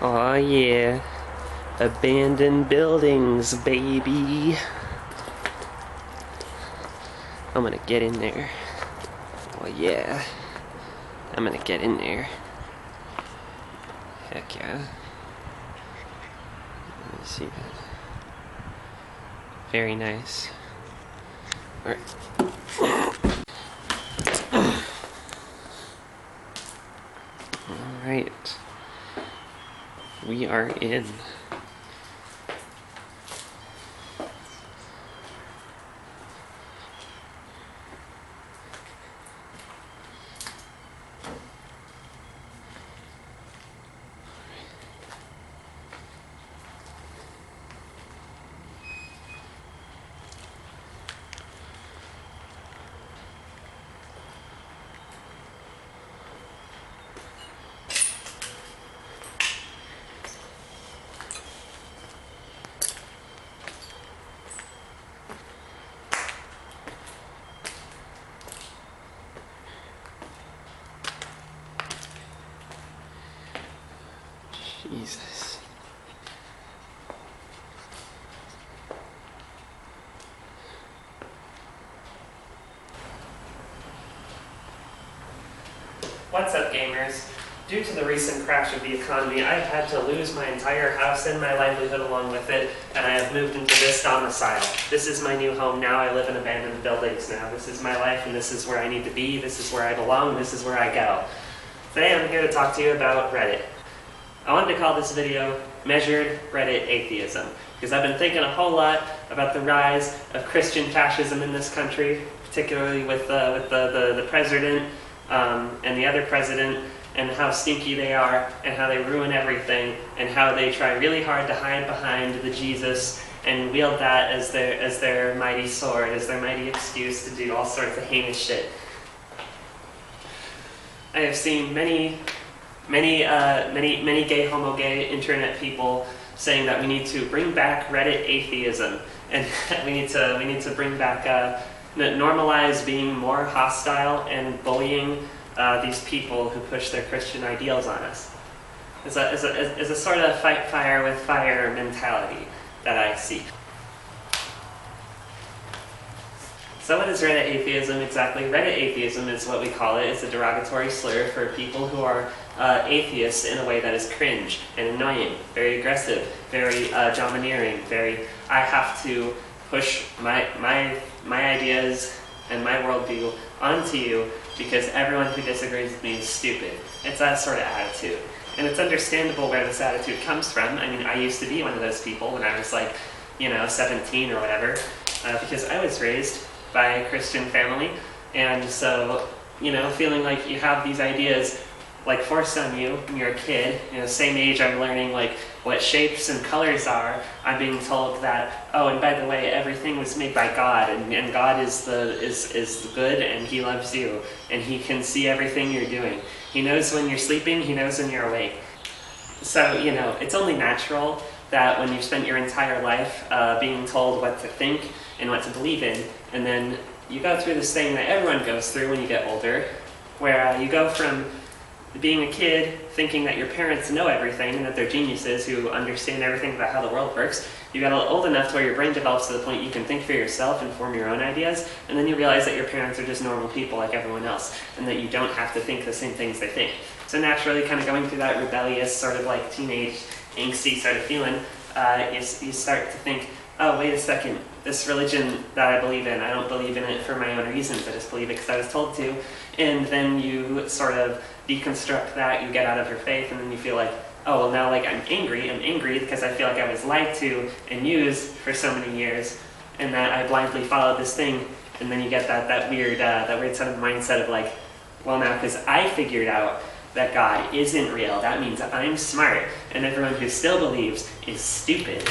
Aw yeah, abandoned buildings, baby. I'm gonna get in there. Oh yeah, I'm gonna get in there. Heck yeah. Let me see that. Very nice. Alright. Alright. We are in. Jesus. What's up, gamers? Due to the recent crash of the economy, I've had to lose my entire house and my livelihood along with it, and I have moved into this domicile. This is my new home now. I live in abandoned buildings now. This is my life, and this is where I need to be. This is where I belong. This is where I go. Today I'm here to talk to you about Reddit. I wanted to call this video Measured Reddit Atheism, because I've been thinking a whole lot about the rise of Christian fascism in this country, particularly with the president and the other president, and how stinky they are, and how they ruin everything, and how they try really hard to hide behind the Jesus and wield that as their mighty sword, as their mighty excuse to do all sorts of heinous shit. I have seen many gay, homo gay internet people saying that we need to bring back Reddit atheism, and that we need to bring back normalize being more hostile and bullying these people who push their Christian ideals on us. It's a sort of fight fire with fire mentality that I see. So what is Reddit atheism exactly? Reddit atheism is what we call it. It's a derogatory slur for people who are atheists in a way that is cringe and annoying, very aggressive, very domineering, very, I have to push my ideas and my worldview onto you because everyone who disagrees with me is stupid. It's that sort of attitude. And it's understandable where this attitude comes from. I mean, I used to be one of those people when I was like, 17 or whatever, because I was raised by a Christian family, and so, feeling like you have these ideas like forced on you when you're a kid, same age I'm learning like what shapes and colors are. I'm being told that, oh, and by the way, everything was made by God, and God is good, and He loves you, and He can see everything you're doing. He knows when you're sleeping, He knows when you're awake. So, it's only natural that when you've spent your entire life being told what to think and what to believe in, and then you go through this thing that everyone goes through when you get older, where you go from being a kid thinking that your parents know everything and that they're geniuses who understand everything about how the world works. You got old enough to where your brain develops to the point you can think for yourself and form your own ideas, and then you realize that your parents are just normal people like everyone else, and that you don't have to think the same things they think. So naturally, kind of going through that rebellious sort of like teenage angsty sort of feeling, you start to think, oh, wait a second, this religion that I believe in, I don't believe in it for my own reasons, I just believe it because I was told to. And then you sort of deconstruct that, you get out of your faith, and then you feel like, oh, well now like I'm angry because I feel like I was lied to and used for so many years, and that I blindly followed this thing, and then you get that weird sort of mindset of like, well now because I figured out that God isn't real, that means I'm smart, and everyone who still believes is stupid.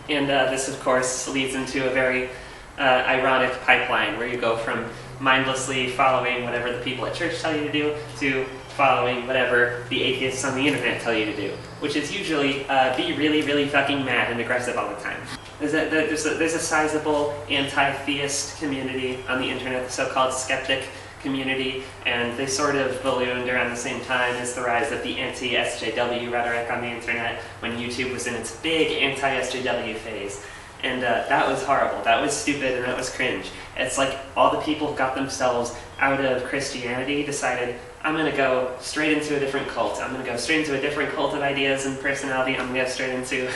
And this, of course, leads into a very ironic pipeline where you go from mindlessly following whatever the people at church tell you to do to following whatever the atheists on the internet tell you to do, which is usually be really, really fucking mad and aggressive all the time. There's a sizable anti-theist community on the internet, the so-called skeptic community, and they sort of ballooned around the same time as the rise of the anti-SJW rhetoric on the internet, when YouTube was in its big anti-SJW phase. And that was horrible, that was stupid, and that was cringe. It's like all the people who got themselves out of Christianity decided, I'm going to go straight into a different cult. I'm going to go straight into a different cult of ideas and personality. I'm going to go straight into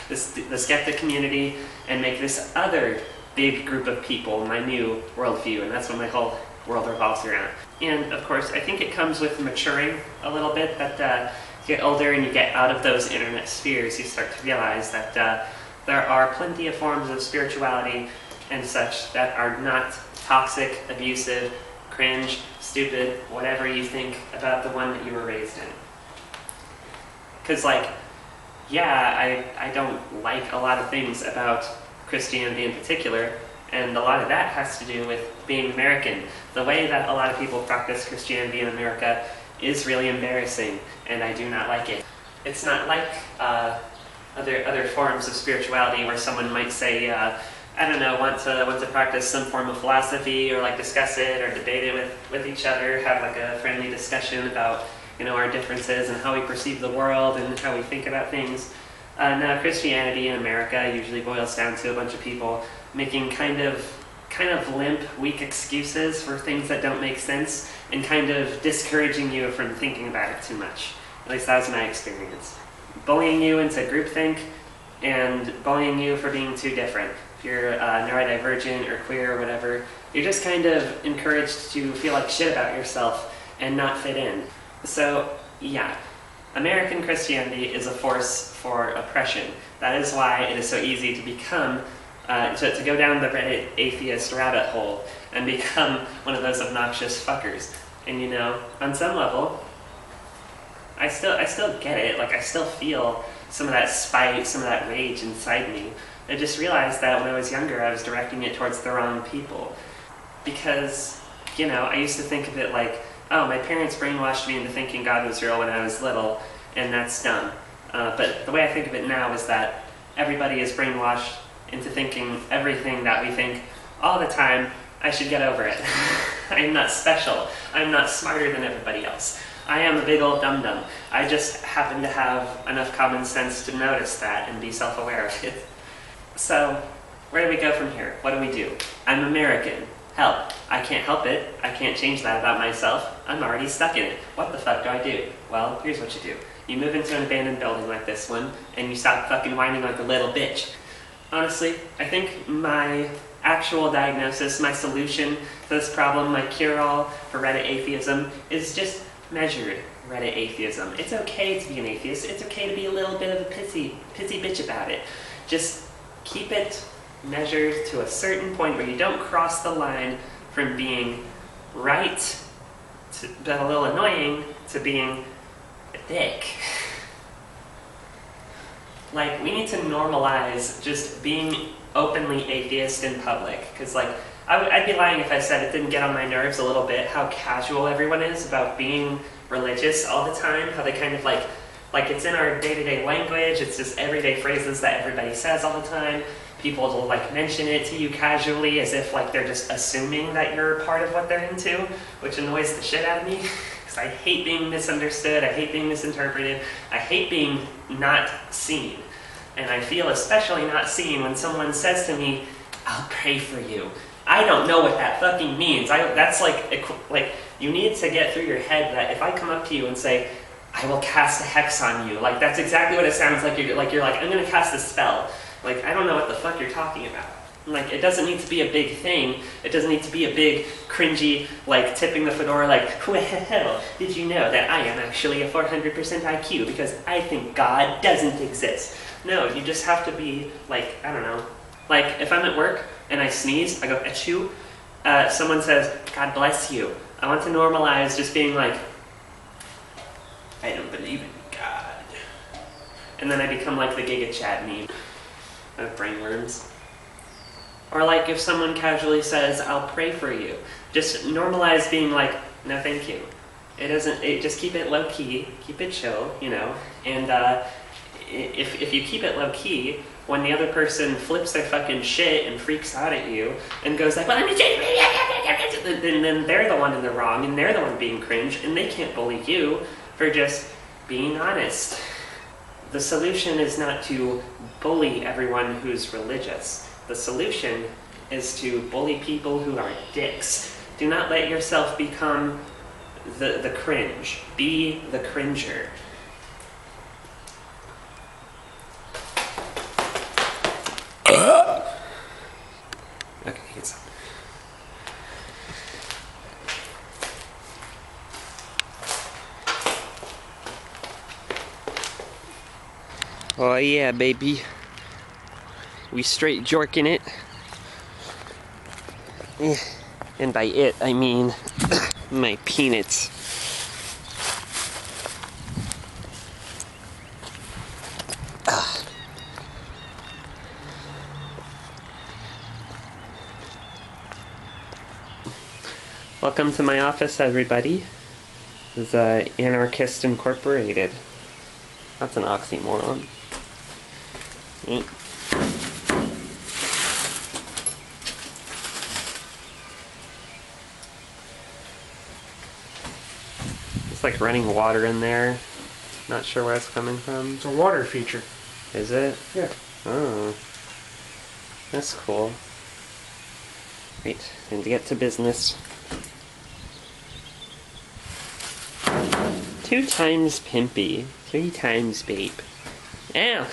the skeptic community and make this other big group of people my new worldview, and that's what my whole world revolves around. And of course, I think it comes with maturing a little bit, that you get older and you get out of those internet spheres, you start to realize that there are plenty of forms of spirituality and such that are not toxic, abusive, cringe, stupid, whatever you think about the one that you were raised in. Because, like, yeah, I don't like a lot of things about Christianity in particular, and a lot of that has to do with being American. The way that a lot of people practice Christianity in America is really embarrassing, and I do not like it. It's not like other forms of spirituality where someone might say, I don't know, want to practice some form of philosophy, or like discuss it or debate it with each other, have like a friendly discussion about, you know, our differences and how we perceive the world and how we think about things. Now, Christianity in America usually boils down to a bunch of people making kind of limp, weak excuses for things that don't make sense, and kind of discouraging you from thinking about it too much. At least that was my experience. Bullying you into groupthink, and bullying you for being too different. If you're neurodivergent or queer or whatever, you're just kind of encouraged to feel like shit about yourself and not fit in. So, yeah, American Christianity is a force for oppression. That is why it is so easy to become, to go down the Reddit atheist rabbit hole and become one of those obnoxious fuckers. And you know, on some level, I still get it. Like, I still feel some of that spite, some of that rage inside me. I just realized that when I was younger, I was directing it towards the wrong people. Because, you know, I used to think of it like, oh, my parents brainwashed me into thinking God was real when I was little, and that's dumb. But the way I think of it now is that everybody is brainwashed into thinking everything that we think all the time. I should get over it. I am not special. I am not smarter than everybody else. I am a big old dum-dum. I just happen to have enough common sense to notice that and be self-aware of it. So, where do we go from here? What do we do? I'm American. Help. I can't help it. I can't change that about myself. I'm already stuck in it. What the fuck do I do? Well, here's what you do. You move into an abandoned building like this one, and you stop fucking whining like a little bitch. Honestly, I think my actual diagnosis, my solution to this problem, my cure-all for Reddit atheism, is just measured Reddit atheism. It's okay to be an atheist. It's okay to be a little bit of a pissy bitch about it. Just keep it measured to a certain point where you don't cross the line from being right, but a little annoying, to being a dick. Like, we need to normalize just being openly atheist in public. Because, like, I'd be lying if I said it didn't get on my nerves a little bit how casual everyone is about being religious all the time. How they kind of like it's in our day-to-day language. It's just everyday phrases that everybody says all the time. People will like mention it to you casually as if like they're just assuming that you're a part of what they're into, which annoys the shit out of me. Because I hate being misunderstood. I hate being misinterpreted. I hate being not seen. And I feel especially not seen when someone says to me, "I'll pray for you." I don't know what that fucking means. That's like you need to get through your head that if I come up to you and say, "I will cast a hex on you," like that's exactly what it sounds like. You're like, I'm gonna cast a spell. Like, I don't know what the fuck you're talking about. Like, it doesn't need to be a big thing. It doesn't need to be a big, cringy, like, tipping the fedora, like, well, did you know that I am actually a 400% IQ because I think God doesn't exist? No, you just have to be, like, I don't know. Like, if I'm at work and I sneeze, I go, achoo. Someone says, "God bless you." I want to normalize just being like, "I don't believe in God." And then I become like the giga chat meme of brainworms. Or like if someone casually says, "I'll pray for you," just normalize being like, "No, thank you." Just keep it low key, keep it chill, you know. And if you keep it low key, When the other person flips their fucking shit and freaks out at you and goes like, well, I'm then they're the one in the wrong and they're the one being cringe and they can't bully you for just being honest. The solution is not to bully everyone who's religious. The solution is to bully people who are dicks. Do not let yourself become the cringe. Be the cringer. Okay, it's up. Oh yeah, baby. We straight jorking it. And by it, I mean my peanuts. Welcome to my office, everybody. This is Anarchist Incorporated. That's an oxymoron. It's like running water in there. Not sure where it's coming from. It's a water feature. Is it? Yeah. Oh. That's cool. Right, time to get to business. 2 times pimpy, 3 times babe. Ow!